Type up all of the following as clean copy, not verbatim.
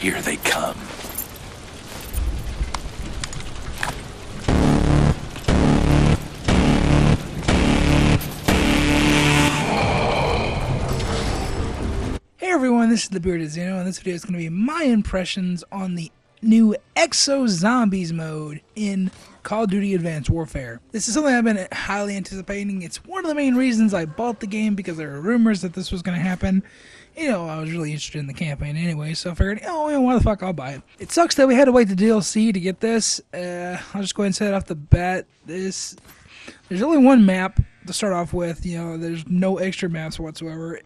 Here they come. Hey everyone, this is the Bearded Zeno, and this video is going to be my impressions on the new Exo Zombies mode in Call of Duty Advanced Warfare. This is something I've been highly anticipating. It's one of the main reasons I bought the game, because there were rumors that this was going to happen. You know, I was really interested in the campaign anyway, so I figured, oh, why the fuck, I'll buy it. It sucks that we had to wait the DLC to get this. I'll just go ahead and say it off the bat. There's only one map to start off with. You know, there's no extra maps whatsoever.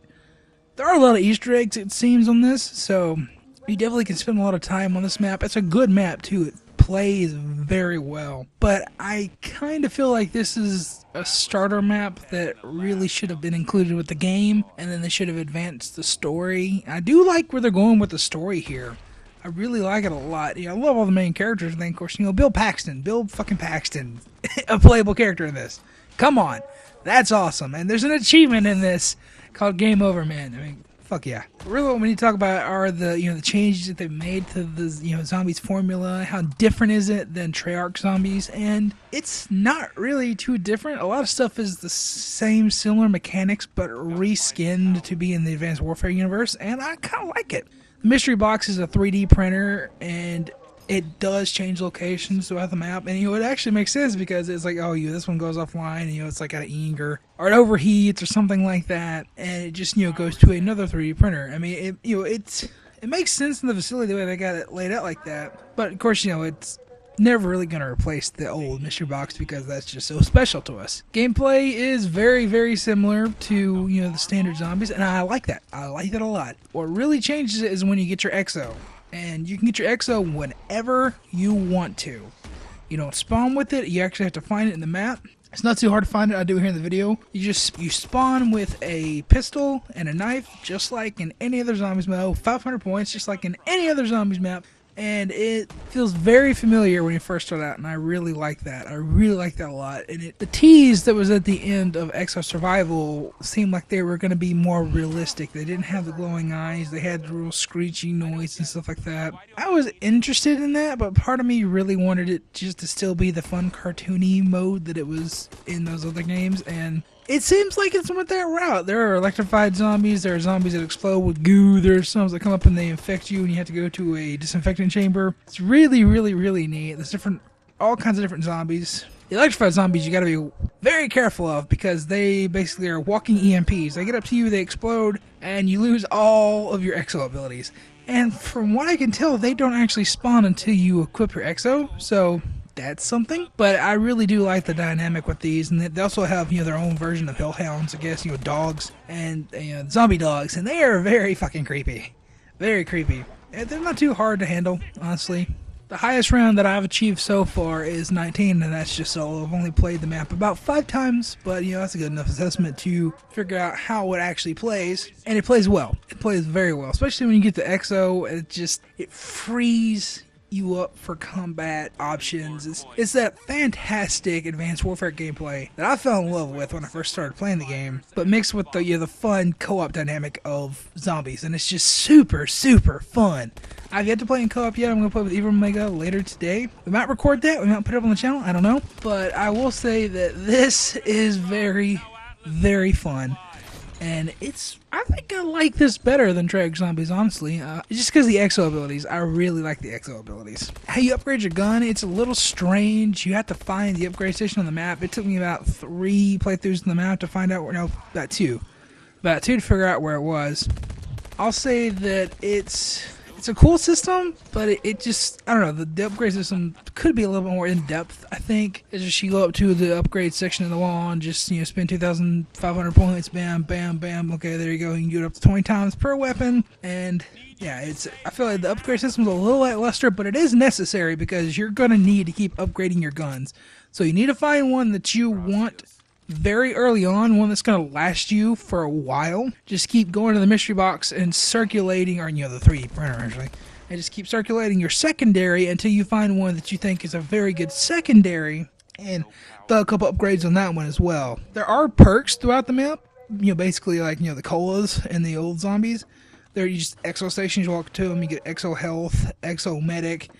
There are a lot of Easter eggs, it seems, on this, so you definitely can spend a lot of time on this map. It's a good map, too. It plays very well. But I kind of feel like this is a starter map that really should have been included with the game, and then they should have advanced the story. I do like where they're going with the story here. I really like it a lot. You know, I love all the main characters, and then, of course, you know, Bill fucking Paxton, a playable character in this. Come on. That's awesome. And there's an achievement in this called Game Over, man. I mean, fuck yeah. Really, what we need to talk about are the the changes that they've made to the zombies formula. How different is it than Treyarch zombies? And it's not really too different. A lot of stuff is the same, similar mechanics, but reskinned to be in the Advanced Warfare universe, and I kind of like it. The mystery box is a 3D printer, and it does change locations throughout the map, and it actually makes sense because it's like, oh, this one goes offline, and it's like at an ing or it overheats or something like that, and it just goes to another 3D printer. I mean, it makes sense in the facility the way they got it laid out like that. But of course, it's never really gonna replace the old mystery box because that's just so special to us. Gameplay is very, very similar to the standard zombies, and I like that. I like that a lot. What really changes it is when you get your Exo. And you can get your Exo whenever you want to. You don't spawn with it, you actually have to find it in the map. It's not too hard to find it, I do it here in the video. You spawn with a pistol and a knife, just like in any other zombies map. 500 points, just like in any other zombies map. And it feels very familiar when you first start out, and I really like that. I really like that a lot. And the tease that was at the end of Exo Survival seemed like they were going to be more realistic. They didn't have the glowing eyes. They had the real screechy noise and stuff like that. I was interested in that, but part of me really wanted it just to still be the fun cartoony mode that it was in those other games, and it seems like it's went that route. There are electrified zombies, there are zombies that explode with goo, there's some that come up and they infect you and you have to go to a disinfectant chamber. It's really, really, really neat. There's all kinds of different zombies. The electrified zombies you gotta be very careful of because they basically are walking EMPs. They get up to you, they explode, and you lose all of your Exo abilities. And from what I can tell, they don't actually spawn until you equip your Exo, so that's something. But I really do like the dynamic with these, and they also have their own version of hellhounds, I guess, dogs and zombie dogs, and they are very fucking creepy, very creepy. And they're not too hard to handle, honestly. The highest round that I've achieved so far is 19, and that's just solo. I've only played the map about 5 times, but that's a good enough assessment to figure out how it actually plays. And it plays well. It plays very well, especially when you get the Exo. It frees you up for combat options. It's that fantastic Advanced Warfare gameplay that I fell in love with when I first started playing the game, but mixed with the fun co-op dynamic of zombies, and it's just super, super fun. I've yet to play in co-op yet. I'm going to play with Evil Omega later today. We might record that, we might put it up on the channel, I don't know, but I will say that this is very, very fun. And I think I like this better than Treyarch Zombies, honestly. Just because of the Exo abilities. I really like the Exo abilities. How you upgrade your gun, it's a little strange. You have to find the upgrade station on the map. It took me about 3 playthroughs on the map to find out where, no, about 2. About 2 to figure out where it was. I'll say that it's a cool system, but it just, I don't know, the upgrade system could be a little bit more in-depth, I think. It's just you go up to the upgrade section of the wall and just, spend 2,500 points, bam, bam, bam, okay, there you go, you can do it up to 20 times per weapon, and yeah, I feel like the upgrade system's a little lackluster, but it is necessary because you're going to need to keep upgrading your guns. So you need to find one that you want very early on, one that's going to last you for a while. Just keep going to the mystery box and circulating, or the 3D printer actually, and just keep circulating your secondary until you find one that you think is a very good secondary, and throw a couple upgrades on that one as well. There are perks throughout the map, basically like the colas and the old zombies. There are just Exo stations. You walk to them, you get Exo Health, Exo Medic,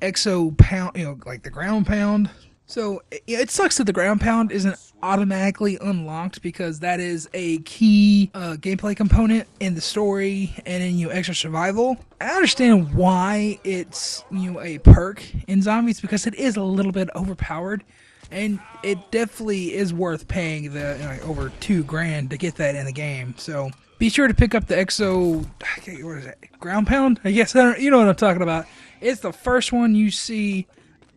Exo Pound, like the Ground Pound. So it sucks that the Ground Pound isn't automatically unlocked because that is a key gameplay component in the story and in Extra Survival. I understand why it's a perk in Zombies because it is a little bit overpowered, and it definitely is worth paying the over $2,000 to get that in the game. So be sure to pick up the Exo. What is that? Ground Pound? I guess you know what I'm talking about. It's the first one you see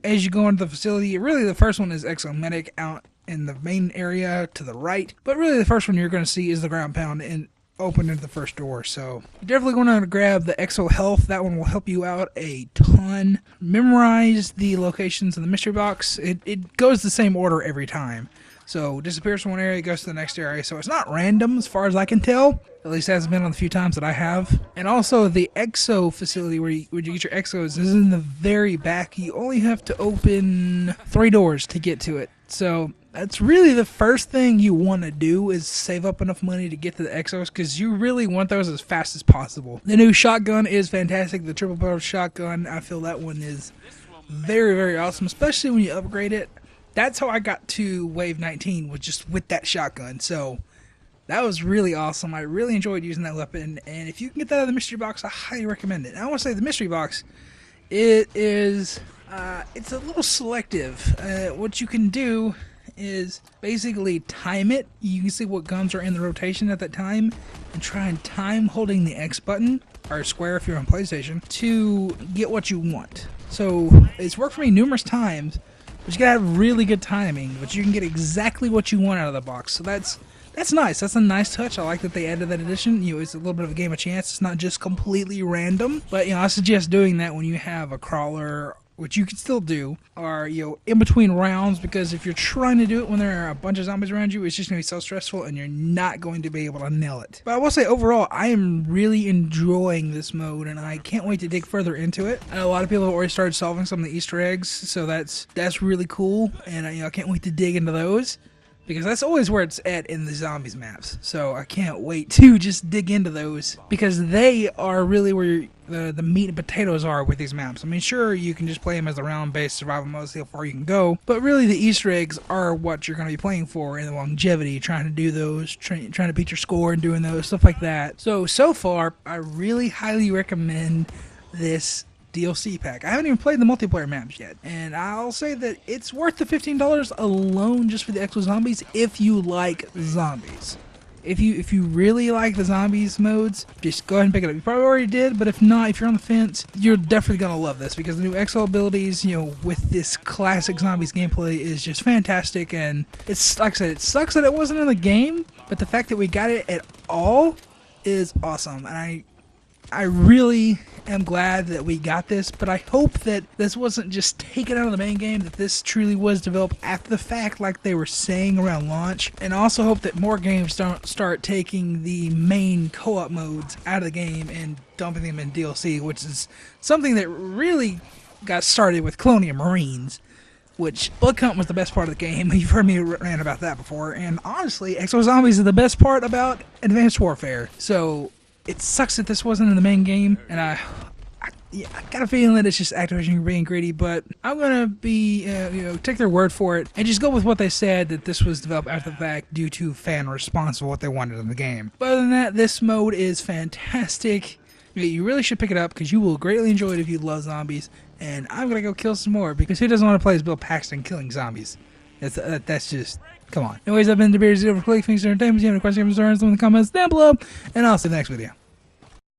as you go into the facility. Really, the first one is Exo Medic out in the main area to the right, but really the first one you're going to see is the Ground Pound and open into the first door. So you're definitely going to grab the Exo Health. That one will help you out a ton. Memorize the locations in the mystery box. It goes the same order every time. So disappears from one area, goes to the next area. So it's not random as far as I can tell. At least it hasn't been on the few times that I have. And also the Exo facility where you get your Exos is in the very back. You only have to open 3 doors to get to it. So that's really the first thing you want to do is save up enough money to get to the Exos because you really want those as fast as possible. The new shotgun is fantastic. The triple barrel shotgun, I feel that one is very, very awesome, especially when you upgrade it. That's how I got to Wave 19, was just with that shotgun. So that was really awesome. I really enjoyed using that weapon. And if you can get that out of the mystery box, I highly recommend it. And I want to say the mystery box, it's a little selective. What you can do is basically time it. You can see what guns are in the rotation at that time and try and time holding the X button, or square if you're on PlayStation, to get what you want. So it's worked for me numerous times. But you gotta have really good timing, but you can get exactly what you want out of the box. So that's nice. That's a nice touch. I like that they added that addition. It's a little bit of a game of chance. It's not just completely random. But I suggest doing that when you have a crawler, which you can still do, or in between rounds, because if you're trying to do it when there are a bunch of zombies around you, it's just going to be so stressful and you're not going to be able to nail it. But I will say overall, I am really enjoying this mode and I can't wait to dig further into it. I know a lot of people have already started solving some of the Easter eggs, so that's really cool, and I can't wait to dig into those, because that's always where it's at in the Zombies maps. So I can't wait to just dig into those, because they are really where the meat and potatoes are with these maps. I mean, sure, you can just play them as a round-based survival mode, see how far you can go, but really the Easter eggs are what you're going to be playing for in the longevity, trying to do those, trying to beat your score and doing those, stuff like that. So far, I really highly recommend this DLC pack. I haven't even played the multiplayer maps yet, and I'll say that it's worth the $15 alone just for the Exo Zombies if you like zombies. If you really like the zombies modes, just go ahead and pick it up. You probably already did, but if not, if you're on the fence, you're definitely gonna love this, because the new Exo abilities, with this classic zombies gameplay is just fantastic. And it's, like I said, it sucks that it wasn't in the game, but the fact that we got it at all is awesome. And I really am glad that we got this, but I hope that this wasn't just taken out of the main game, that this truly was developed after the fact like they were saying around launch. And I also hope that more games don't start taking the main co-op modes out of the game and dumping them in DLC, which is something that really got started with Colonial Marines, which Blood Hunt was the best part of the game. You've heard me rant about that before, and honestly, Exo Zombies is the best part about Advanced Warfare. So it sucks that this wasn't in the main game, and I got a feeling that it's just Activision being greedy, but I'm gonna be, take their word for it and just go with what they said, that this was developed after the fact due to fan response of what they wanted in the game. But other than that, this mode is fantastic. You really should pick it up because you will greatly enjoy it if you love zombies. And I'm gonna go kill some more, because who doesn't want to play as Bill Paxton killing zombies? That's just, come on. Anyways, I've been DeBearZero for Click Things Entertainment. If you have any questions or concerns, leave them in the comments down below, and I'll see you in the next video.